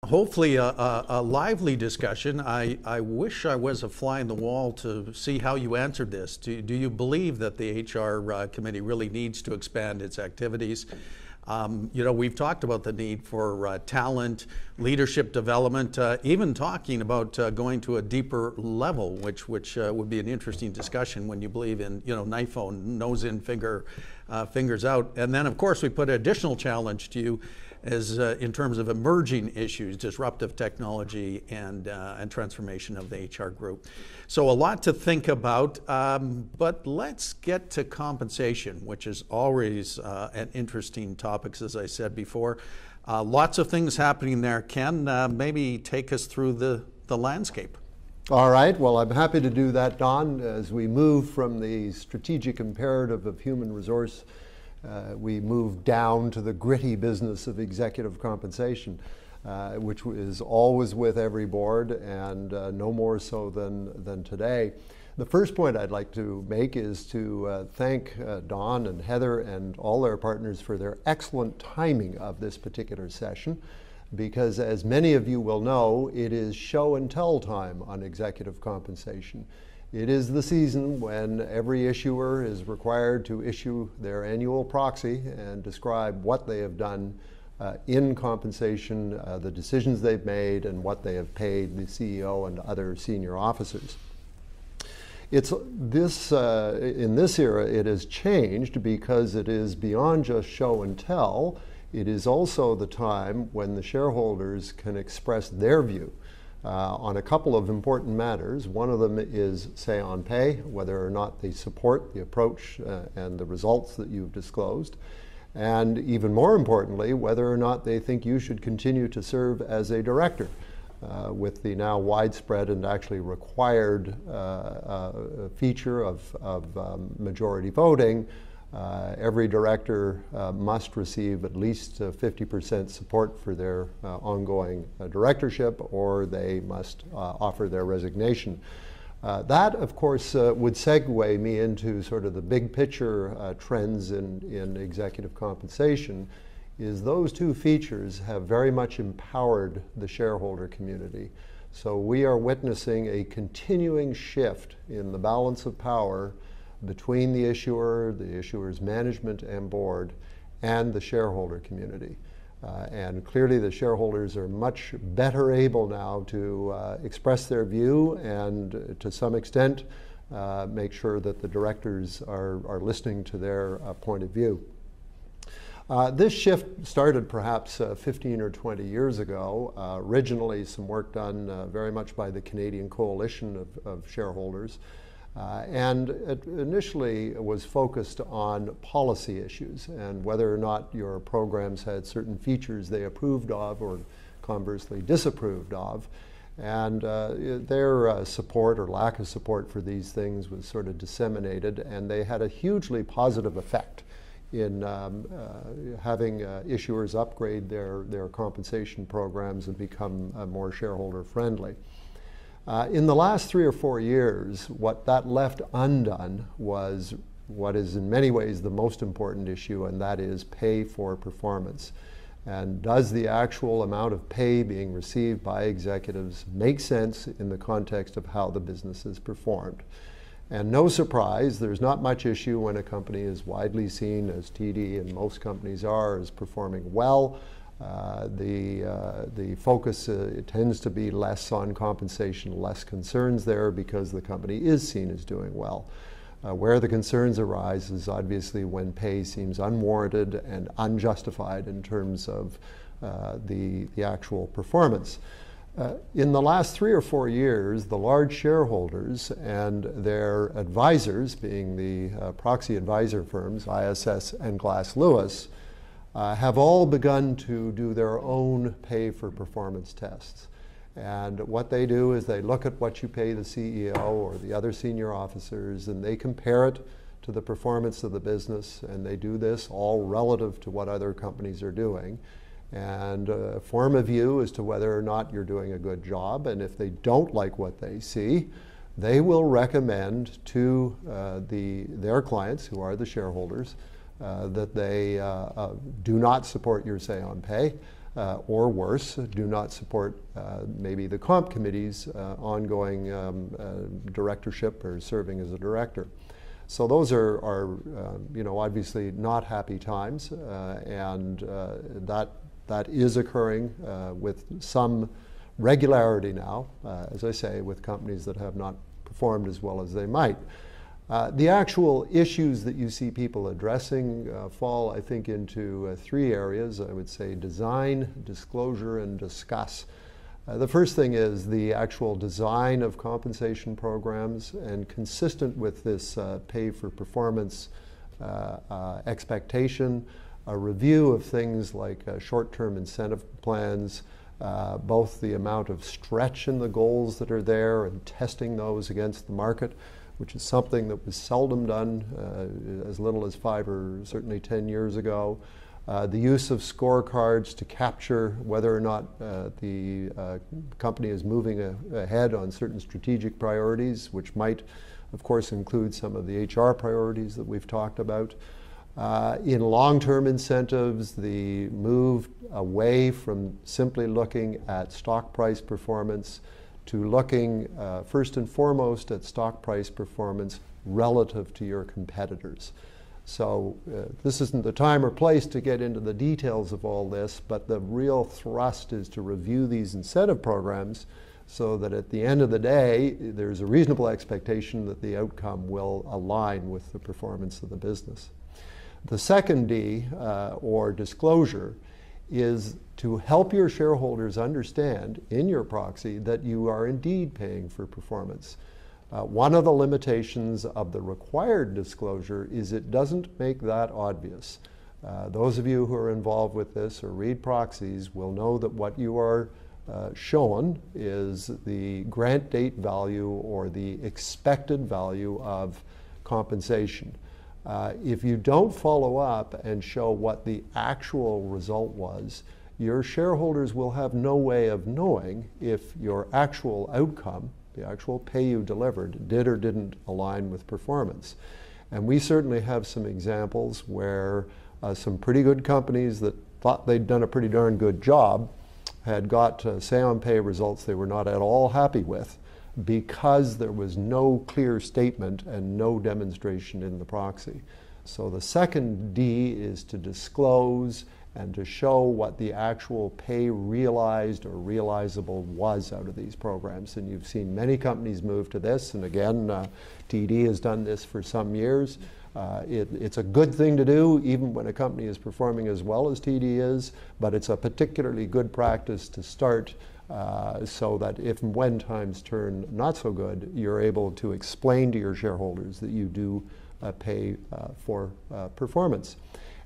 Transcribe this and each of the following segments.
Hopefully a lively discussion. I wish I was a fly in the wall to see how you answered this. Do you believe that the HR committee really needs to expand its activities? We've talked about the need for talent, leadership development, even talking about going to a deeper level, which would be an interesting discussion when you believe in, knife phone, nose in, fingers out. And then, of course, we put an additional challenge to you as in terms of emerging issues, disruptive technology and transformation of the HR group. So a lot to think about, but let's get to compensation, which is always an interesting topic, as I said before. Lots of things happening there. Ken, maybe take us through the landscape. All right, well, I'm happy to do that, Don. As we move from the strategic imperative of human resource, we move down to the gritty business of executive compensation, which is always with every board and no more so than today. The first point I'd like to make is to thank Don and Heather and all their partners for their excellent timing of this particular session, because as many of you will know, it is show and tell time on executive compensation. It is the season when every issuer is required to issue their annual proxy and describe what they have done in compensation, the decisions they've made, and what they have paid the CEO and other senior officers. In this era, it has changed because it is beyond just show and tell. It is also the time when the shareholders can express their view on a couple of important matters. One of them is say on pay, whether or not they support the approach and the results that you've disclosed. And even more importantly, whether or not they think you should continue to serve as a director with the now widespread and actually required feature of majority voting. Every director must receive at least 50% support for their ongoing directorship, or they must offer their resignation. That, of course, would segue me into sort of the big picture trends in executive compensation, is those two features have very much empowered the shareholder community. So we are witnessing a continuing shift in the balance of power between the issuer's management and board, and the shareholder community. And clearly the shareholders are much better able now to express their view and to some extent make sure that the directors are listening to their point of view. This shift started perhaps 15 or 20 years ago. Originally some work done very much by the Canadian Coalition of Shareholders. And it initially was focused on policy issues and whether or not your programs had certain features they approved of or conversely disapproved of. And their support or lack of support for these things was sort of disseminated, and they had a hugely positive effect in having issuers upgrade their compensation programs and become more shareholder friendly. In the last 3 or 4 years, what that left undone was what is in many ways the most important issue, and that is pay for performance. And does the actual amount of pay being received by executives make sense in the context of how the business is performed? And no surprise, there's not much issue when a company is widely seen, as TD and most companies are, as performing well. The focus tends to be less on compensation, less concerns there because the company is seen as doing well. Where the concerns arise is obviously when pay seems unwarranted and unjustified in terms of the actual performance. In the last 3 or 4 years, the large shareholders and their advisors, being the proxy advisor firms, ISS and Glass Lewis, have all begun to do their own pay for performance tests. And what they do is they look at what you pay the CEO or the other senior officers, and they compare it to the performance of the business, and they do this all relative to what other companies are doing, and form a view as to whether or not you're doing a good job. And if they don't like what they see, they will recommend to their clients, who are the shareholders, that they do not support your say on pay, or worse, do not support maybe the comp committee's ongoing directorship or serving as a director. So those are obviously not happy times, and that is occurring with some regularity now, as I say, with companies that have not performed as well as they might. The actual issues that you see people addressing fall, I think, into three areas. I would say design, disclosure, and discuss. The first thing is the actual design of compensation programs, and consistent with this pay for performance expectation, a review of things like short-term incentive plans, both the amount of stretch in the goals that are there and testing those against the market, which is something that was seldom done as little as 5 or certainly 10 years ago. The use of scorecards to capture whether or not the company is moving ahead on certain strategic priorities, which might, of course, include some of the HR priorities that we've talked about. In long-term incentives, the move away from simply looking at stock price performance to looking first and foremost at stock price performance relative to your competitors. So this isn't the time or place to get into the details of all this, but the real thrust is to review these incentive programs so that at the end of the day, there's a reasonable expectation that the outcome will align with the performance of the business. The second D, or disclosure, is to help your shareholders understand in your proxy that you are indeed paying for performance. One of the limitations of the required disclosure is it doesn't make that obvious. Those of you who are involved with this or read proxies will know that what you are shown is the grant date value or the expected value of compensation. If you don't follow up and show what the actual result was, your shareholders will have no way of knowing if your actual outcome, the actual pay you delivered, did or didn't align with performance. And we certainly have some examples where some pretty good companies that thought they'd done a pretty darn good job had got say on pay results they were not at all happy with, because there was no clear statement and no demonstration in the proxy. So the second D is to disclose and to show what the actual pay realized or realizable was out of these programs. And you've seen many companies move to this, and again, TD has done this for some years. It's a good thing to do even when a company is performing as well as TD is, but it's a particularly good practice to start so that if and when times turn not so good, you're able to explain to your shareholders that you do pay for performance.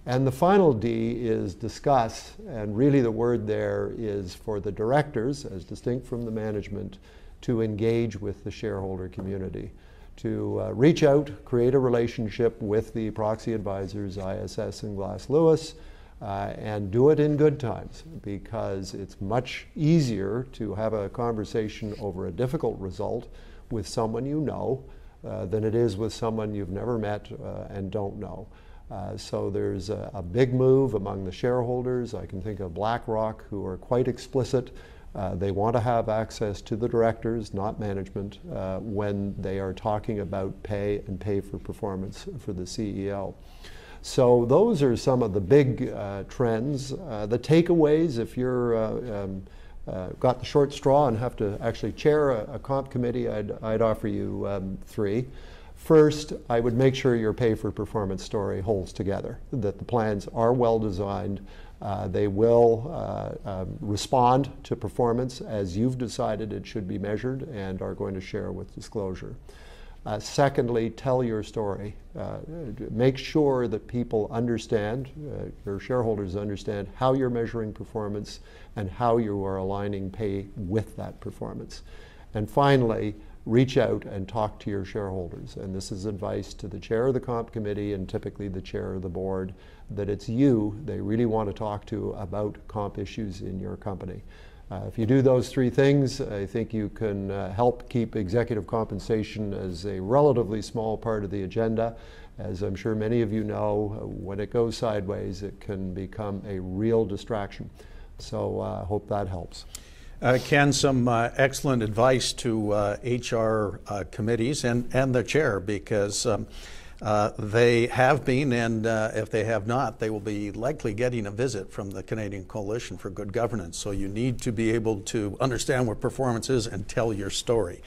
And the final D is discuss, and really the word there is for the directors, as distinct from the management, to engage with the shareholder community, to reach out, create a relationship with the proxy advisors, ISS and Glass Lewis, and do it in good times, because it's much easier to have a conversation over a difficult result with someone you know than it is with someone you've never met and don't know. So there's a big move among the shareholders. I can think of BlackRock, who are quite explicit. They want to have access to the directors, not management, when they are talking about pay and pay for performance for the CEO. So those are some of the big trends. The takeaways, if you're got the short straw and have to actually chair a comp committee, I'd offer you three. First, I would make sure your pay for performance story holds together, that the plans are well designed. They will respond to performance as you've decided it should be measured and are going to share with disclosure. Secondly, tell your story. Make sure that people understand, your shareholders understand how you're measuring performance and how you are aligning pay with that performance. And finally, reach out and talk to your shareholders. And this is advice to the chair of the comp committee and typically the chair of the board, that it's you they really want to talk to about comp issues in your company. If you do those three things, I think you can help keep executive compensation as a relatively small part of the agenda. As I'm sure many of you know, when it goes sideways, it can become a real distraction. So I hope that helps. Ken, some excellent advice to HR committees and the chair, because they have been, and if they have not, they will be likely getting a visit from the Canadian Coalition for Good Governance. So you need to be able to understand what performance is and tell your story.